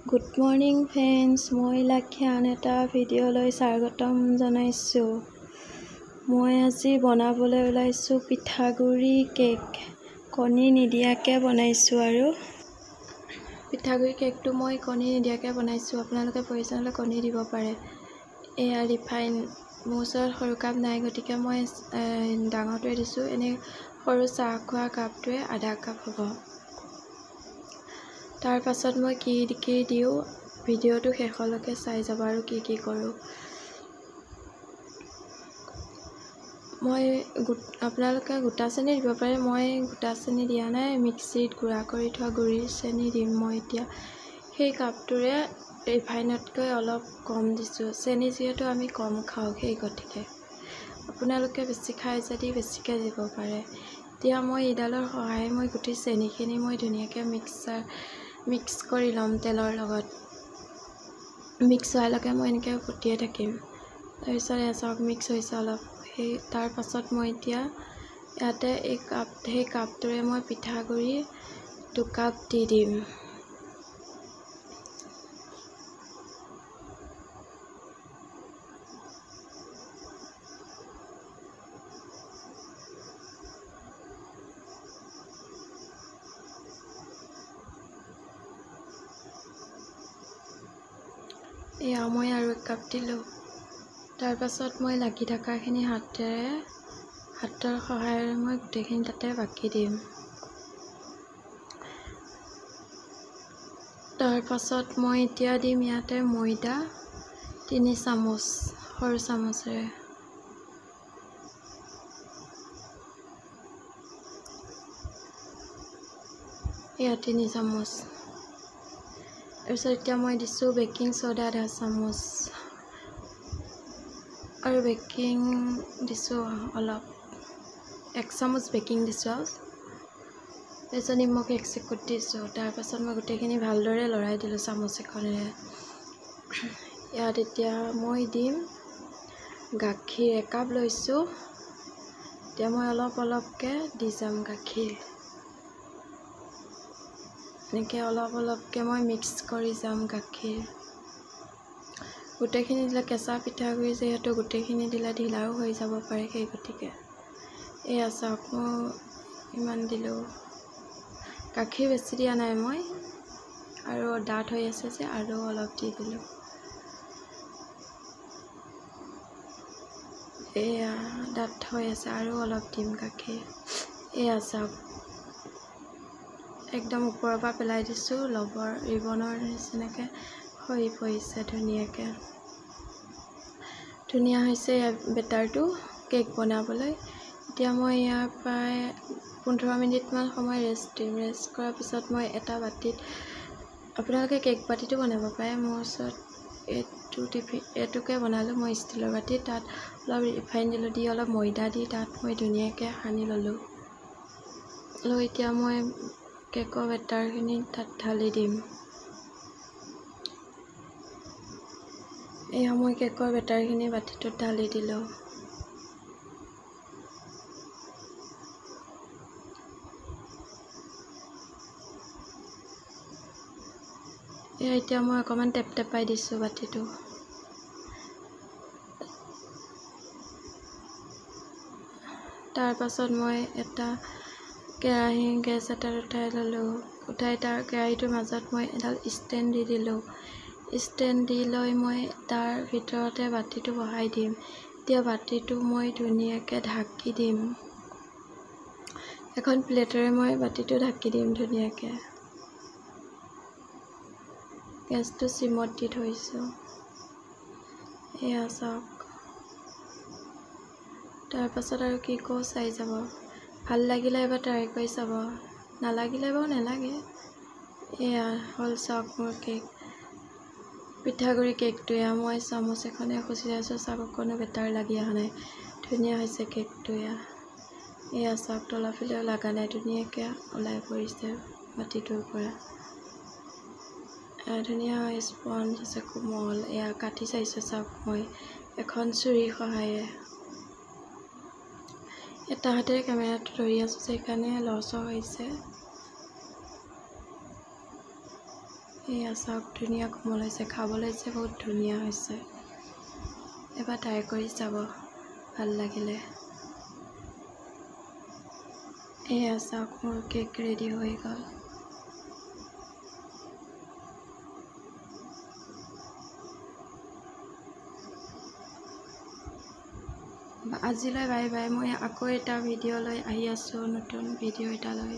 Good morning friends, মই লাক্ষী আন এটা ভিডিঅ'লৈ স্বাগতম জনাইছোঁ। মই আজি বনাবলৈ ওলাইছোঁ পিঠাগুড়ি কেক। কণী নিদিয়াকৈ বনাইছোঁ আৰু পিঠাগুড়ি কেকটো মই কণী নিদিয়াকৈ বনাইছোঁ। আপোনালোকে প্ৰয়োজন হ'লে কণী দিব পাৰে। এয়া ৰিফাইন, মোৰ ওচৰত সৰু কাপ নাই গতিকে মই ডাঙৰটোৱে দিছোঁ। এনেই সৰু চাহ খোৱা কাপটোৱে আধা কাপ হ'ব। তাৰ পাছত মই কি দিওঁ ভিডিঅ'টো শেষলৈকে চাই যাব আৰু কি কৰোঁ। মই আপোনালোকে গোটা চেনি দিব পাৰে, মই গোটা চেনি দিয়া নাই, মিক্সিত গুড়া কৰি থোৱা গুড়িৰ চেনি দিম মই এতিয়া। সেই কাপটোৰে ৰিফাইনতকৈ অলপ কম দিছোঁ, চেনি যিহেতু আমি কম খাওঁ সেই গতিকে। আপোনালোকে বেছি খাই যদি বেছিকৈ দিব পাৰে। এতিয়া মই এইডালৰ সহায়ে মই গোটেই চেনিখিনি মই ধুনীয়াকৈ মিক্স কৰি ল'ম তেলৰ লগত। মিক্স হোৱালৈকে মই এনেকৈ ফুটিয়ে থাকিম। তাৰপিছত এয়া চাওক মিক্স হৈছে অলপ। তাৰ পাছত মই এতিয়া ইয়াতে সেই কাপটোৰে মই পিঠাগুড়ি 2 কাপ দি দিম। এয়া মই আৰু 1 কাপ দিলোঁ। তাৰ পাছত মই লাগি থকাখিনি হাতৰ সহায়েৰে মই গোটেইখিনি তাতে বাকি দিম। তাৰ পাছত মই এতিয়া দিম ইয়াতে ময়দা 3 চামুচ, সৰু চামুচেৰে। এয়া 3 চামুচ। তাৰপিছত এতিয়া মই দিছোঁ বেকিং চ'ডা 1/2 চামুচ আৰু বেকিং দিছোঁ অলপ, 1 চামুচ বেকিং দিছোঁ। তাৰপিছত নিমখ 1 চিকুট দিছোঁ। তাৰপাছত মই গোটেইখিনি ভালদৰে লৰাই দিলোঁ চামুচ এখনেৰে। ইয়াত এতিয়া মই দিম গাখীৰ 1 কাপ লৈছোঁ। এতিয়া মই অলপকৈ দি যাম গাখীৰ। এনেকৈ অলপকৈ মই মিক্স কৰি যাম গাখীৰ। গোটেইখিনি দিলে কেঁচা পিঠাগুড়ি যিহেতু গোটেইখিনি দিলে ঢিলাও হৈ যাব পাৰে সেই গতিকে। এয়া চাওক মই ইমান দিলোঁ। গাখীৰ বেছি দিয়া নাই মই, আৰু ডাঠ হৈ আছে যে আৰু অলপ দি দিলোঁ। এয়া ডাঠ হৈ আছে আৰু অলপ দিম গাখীৰ। এয়া চাওক একদম ওপৰৰ পৰা পেলাই দিছোঁ, ৰিবনৰ নিচিনাকৈ সৰি পৰিছে ধুনীয়াকৈ। ধুনীয়া হৈছে বেটাৰটো কেক বনাবলৈ। এতিয়া মই ইয়াৰ প্ৰায় 15 মিনিটমান সময় ৰেষ্ট দিম। ৰেষ্ট কৰাৰ পিছত মই এটা বাতিত, আপোনালোকে কেক বাতিটো বনাব পাৰে। মোৰ ওচৰত এইটোকে বনালোঁ মই ষ্টীলৰ বাতিত। তাত অলপ ৰিফাইন দিলোঁ, দি অলপ ময়দা দি তাত মই ধুনীয়াকৈ সানি ল'লোঁ। এতিয়া মই কেকৰ বেটাৰখিনি তাত ঢালি দিম। এয়া মই কেকৰ বেটাৰখিনি বাতিটোত ঢালি দিলোঁ। এতিয়া মই অকণমান টেপটেপাই দিছোঁ বাতিটো। তাৰ পাছত মই এটা গেছ এটাত উঠাই ল'লোঁ। তাৰ কেৰাহীটোৰ মাজত মই এডাল ষ্টেণ্ড দি দিলোঁ। ষ্টেণ্ড দি লৈ মই তাৰ ভিতৰতে বাতিটো বহাই দিম। এতিয়া বাতিটো মই ধুনীয়াকৈ ঢাকি দিম। এখন প্লেটেৰে মই বাতিটো ঢাকি দিম ধুনীয়াকৈ। গেছটো চিমত দি থৈছোঁ। এয়া চাওক। তাৰ পাছত আৰু কি কৰোঁ চাই যাব। ভাল লাগিলে এবাৰ ট্ৰাই কৰি চাব, নালাগিলে বাৰু নালাগে। এয়া হ'ল চাওক মোৰ কেক, পিঠাগুড়ি কেকটো। এয়া মই চামুচ এখনে খুচি আছোঁ, চাওক অকণো বেটাৰ লাগি অহা নাই। ধুনীয়া হৈছে কেকটো। এয়া চাওক তলৰফালেও লগা নাই, ধুনীয়াকৈ ওলাই পৰিছে বাতিটোৰ পৰা। ধুনীয়া স্পঞ্জ আছে, কোমল। এয়া কাটি চাইছোঁ চাওক মই এখন চুৰিৰ সহায়েৰে। এটা হাতেৰে কেমেৰাটো ধৰি আছোঁ যে সেইকাৰণে লৰচৰ হৈছে। এয়া চাওক ধুনীয়া কোমল হৈছে, খাবলৈ যে বহুত ধুনীয়া হৈছে। এবাৰ ট্ৰাই কৰি চাব, ভাল লাগিলে। এয়া চাওক মোৰ কেক ৰেডি হৈ গ'ল। আজিলৈ বাই বাই। মই আকৌ এটা ভিডিঅ' লৈ আহি আছোঁ, নতুন ভিডিঅ' এটা লৈ।